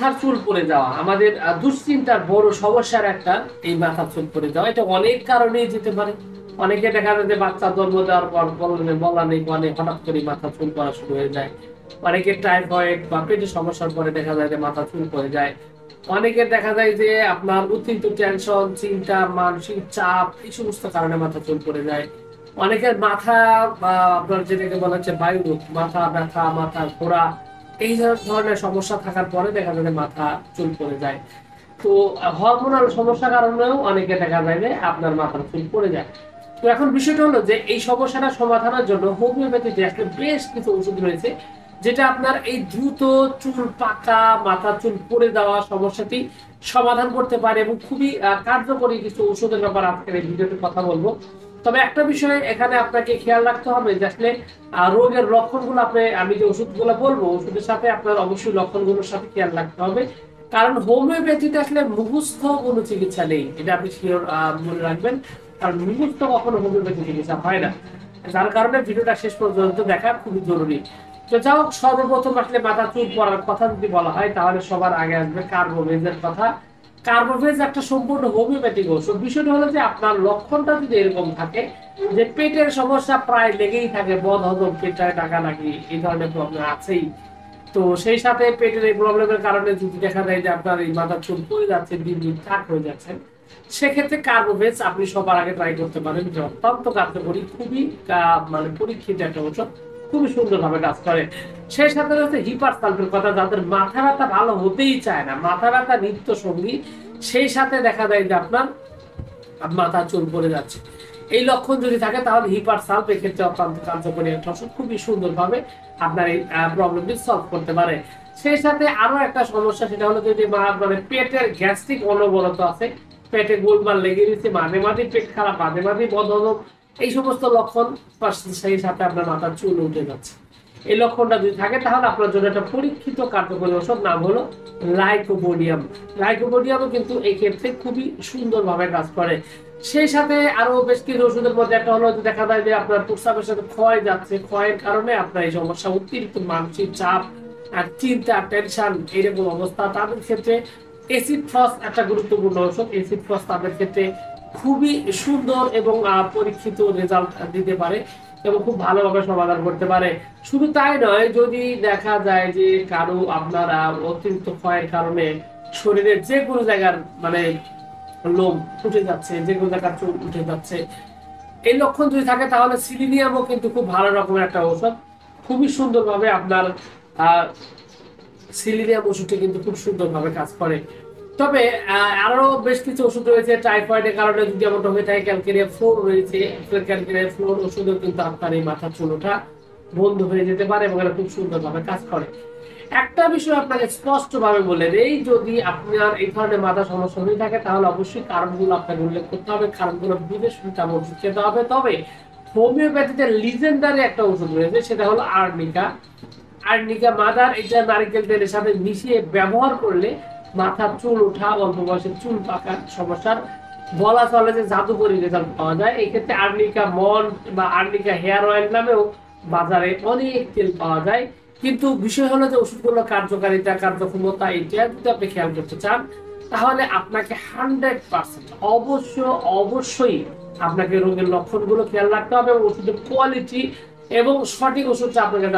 মাথার চুল পড়ে যাওয়া আমাদের দুশ্চিন্তার বড় সমস্যার একটা, এই মাথার চুল পড়ে যাওয়া এটা অনেক কারণেই যেতে পারে। অনেকে দেখা যায় যে বাচ্চা জন্ম দেওয়ার পর বলা নেই মানে হঠাৎ করে মাথা চুল পড়া শুরু হয়ে যায়। অনেকের টাইফয়েড বা পেটের সমস্যার পরে দেখা যায় যে মাথা চুল পড়ে যায়। অনেকের দেখা যায় যে আপনার অতিরিক্ত টেনশন, চিন্তা, মানসিক চাপ এই সমস্ত কারণে মাথা চুল পড়ে যায়। অনেকের মাথা আপনার যেটাকে বলা হচ্ছে বায়ুরোগ, মাথা ব্যথা, মাথা ঘোরা, এই ধরনের সমস্যা থাকার পরে দেখা যায় যে মাথা চুল পড়ে যায়। তো হরমোনাল সমস্যার কারণেও অনেকে দেখা যায় যে আপনার মাথার চুল পড়ে যায়। তো এখন বিষয়টা হলো যে এই সমস্যাটা সমাধানের জন্য হোমিওপ্যাথিতে আসলে বেশ কিছু ওষুধ রয়েছে, যেটা আপনার এই দ্রুত চুল পাকা, মাথার চুল পড়ে যাওয়া সমস্যাটি সমাধান করতে পারে এবং খুবই কার্যকরী কিছু ওষুধের ব্যাপারে আজকের এই ভিডিওতে কথা বলবো। তবে একটা বিষয় এখানে আপনাকে খেয়াল রাখতে হবে যে আসলে রোগের লক্ষণগুলো আমি যে ওষুধগুলো বলবো ওষুধের সাথে আপনার অবশ্যই লক্ষণগুলোর সাথে খেয়াল রাখতে হবে। কারণ হোমিওপ্যাথিতে আসলে মুখস্থ কোনো চিকিৎসা নেই, এটা আপনি শিওর মনে রাখবেন। কারণ মুখস্থ কখনো হোমিওপ্যাথি চিকিৎসা হয় না, যার কারণে ভিডিওটা শেষ পর্যন্ত দেখা খুবই জরুরি। তো যাই হোক, সর্বপ্রথম আসলে মাথা চুল পড়ার কথা যদি বলা হয় তাহলে সবার আগে আসবে কার্বোভেজের কথা। কার্বোভেজ একটা সম্পূর্ণ হোমিওপ্যাথিক ওষুধ। বিষয়টা হলো যে আপনার লক্ষণটা যদি এরকম থাকে যে পেটের সমস্যা প্রায় লেগেই থাকে, বদহজম, পেটটায় টাকা লাগি, এই ধরনের প্রবলেম আছেই, তো সেই সাথে পেটের এই প্রবলেমের কারণে যদি দেখা যায় যে আপনার এই মাথার চুল পড়ে যাচ্ছে, দিন দিন টাক হয়ে যাচ্ছে, সেক্ষেত্রে কার্বোভেজ আপনি সবার আগে ট্রাই করতে পারেন, যে অত্যন্ত কার্যকরী, খুবই মানে পরীক্ষিত একটা ওষুধ, খুবই সুন্দরভাবে কাজ করে। সেই সাথে হচ্ছে হিপার সালফের কথা, যাদের মাথা ব্যথা ভালো হতেই চায় না, মাথা ব্যথা নিত্য সঙ্গী, সেই সাথে দেখা যায় যে আপনার মাথা চুল পড়ে যাচ্ছে, এই লক্ষণ যদি থাকে তাহলে হিপার সালফ এক্ষেত্রে অত্যন্ত কার্যকরী একটা ওষুধ, খুবই সুন্দরভাবে আপনার এই প্রবলেমটি সলভ করতে পারে। সেই সাথে আরো একটা সমস্যা, সেটা হলো যদি মানে পেটের গ্যাস্ট্রিক অনবরত আছে, পেটে গোলমাল লেগে রয়েছে, মাঝে মাঝে পেট খারাপ, মাঝে মাঝে বদহজম, এই সমস্ত লক্ষণ, সেই সাথে আপনার মাথার চুল উঠে যাচ্ছে, এই লক্ষণটা যদি থাকে তাহলে আপনার জন্য একটা পরীক্ষিত কার্যকরী ওষুধ, নাম হলো লাইকোপোডিয়াম। লাইকোপোডিয়ামও কিন্তু এই ক্ষেত্রে খুবই সুন্দরভাবে কাজ করে। সেই সাথে আরো বেশ কিছু ওষুধের মধ্যে একটা হলো যে দেখা যায় যে আপনার প্রস্রাবের সাথে ক্ষয় যাচ্ছে, ক্ষয়ের কারণে আপনার এই সমস্যা, অতিরিক্ত মানসিক চাপ আর চিন্তা, টেনশন, এইরকম অবস্থা, তাদের ক্ষেত্রে এসিড ফ্রস্ট একটা গুরুত্বপূর্ণ ওষুধ। এসিড ফ্রস্ট তাদের ক্ষেত্রে খুবই সুন্দর এবং পরীক্ষিত রেজাল্ট দিতে পারে এবং খুব ভালোভাবে সমাধান করতে পারে। শুধু তাই নয়, যদি দেখা যায় যে কারো আপনার অতিরিক্ত ক্ষয়ের কারণে শরীরের যে কোনো জায়গার মানে লোম উঠে যাচ্ছে, যে কোনো জায়গার চুল উঠে যাচ্ছে, এই লক্ষণ যদি থাকে তাহলে সিলিনিয়ামও কিন্তু খুব ভালো রকমের একটা ঔষধ, খুবই সুন্দরভাবে আপনার আহ সিলিনিয়াম ওষুধটি কিন্তু খুব সুন্দরভাবে কাজ করে। তবে আরো বেশ কিছু ওষুধ রয়েছে টাইফয়েডের কারণে যদি এমনটা হয়ে থাকে, ক্যালকেরিয়া ফ্লোর রয়েছে, ক্যালকেরিয়া ফ্লোর ওষুধও কিন্তু আপনার এই মাথা চুল ওঠা বন্ধ হয়ে যেতে পারে এবং এটা খুব সুন্দরভাবে কাজ করে। একটা বিষয় আপনাকে স্পষ্ট ভাবে বলে দেই, যদি আপনার এই ধরনের মাথা সমস্যা হয়ে থাকে তাহলে অবশ্যই কারণগুলো আপনাকে উল্লেখ করতে হবে, কারণগুলো বুঝে শুনতে হবে, ওষুধ খেতে হবে। তবে হোমিওপ্যাথিতে লিজেন্ডারি একটা ওষুধ রয়েছে, সেটা হলো আর্নিকা। আর্নিকা মাদার, এটা নারকেল তেলের সাথে মিশিয়ে ব্যবহার করলে মাথার চুল ওঠা, অল্প বয়সে চুল পাকার সমস্যার বলা চলে যে জাদুকরি রেজাল্ট পাওয়া যায়। এই ক্ষেত্রে আর্নিকা মন বা আর্নিকা হেয়ার অয়েল নামেও বাজারে অনেক তেল পাওয়া যায়। কিন্তু বিষয় হলো যে ওষুধগুলো কার্যকারিতা, কার্যক্ষমতা, এটা যদি আপনি খেয়াল করতে চান তাহলে আপনাকে 100% অবশ্যই আপনাকে রোগের লক্ষণগুলো খেয়াল রাখতে হবে এবং ওষুধের কোয়ালিটি এবং সঠিক ওষুধটা আপনাকে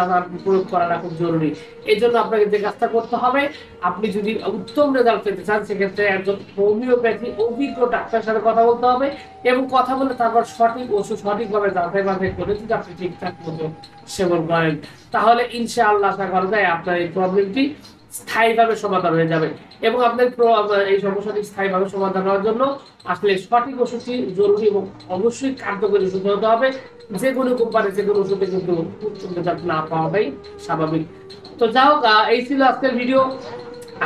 প্রয়োগ করাটা খুব জরুরি। এই জন্য আপনাকে যে কাজটা করতে হবে, আপনি যদি উত্তম রেজাল্ট পেতে চান সেক্ষেত্রে একজন হোমিওপ্যাথি অভিজ্ঞ ডাক্তারের সাথে কথা বলতে হবে এবং কথা বলে তারপর সঠিক ওষুধ সঠিকভাবে যাচাই বাছাই করে যদি আপনি ঠিকঠাক মতো সেবন করেন তাহলে ইনশাআল্লাহ আশা করা যায় আপনার এই প্রবলেমটি স্থায়ীভাবে সমাধান হয়ে যাবে। এবং আপনার এই সমস্যাটি স্থায়ীভাবে সমাধান হওয়ার জন্য আসলে সঠিক ওষুধটি জরুরি এবং অবশ্যই কার্যকরী ওষুধ হতে হবে। যে কোনো কোম্পানি যে কোনো ওষুধে কিন্তু উত্তম রেজাল্ট না পাওয়াটাই স্বাভাবিক। তো যাই হোক, এই ছিল আজকের ভিডিও।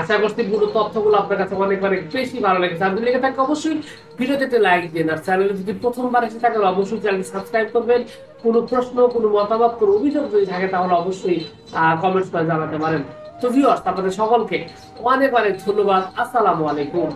আশা করছি পুরো তথ্যগুলো আপনার কাছে অনেক অনেক বেশি ভালো লেগেছে। আপনি লেগে থাকে অবশ্যই ভিডিওতে লাইক দিন, আর চ্যানেলে যদি প্রথমবার এসে থাকেন অবশ্যই চ্যানেলটি সাবস্ক্রাইব করবেন। কোনো প্রশ্ন, কোনো মতামত, কোনো অভিযোগ যদি থাকে তাহলে অবশ্যই কমেন্টস করে জানাতে পারেন। তো ভিউয়ার্স, আপনাদের সকলকে অনেক অনেক ধন্যবাদ। আসসালামু আলাইকুম।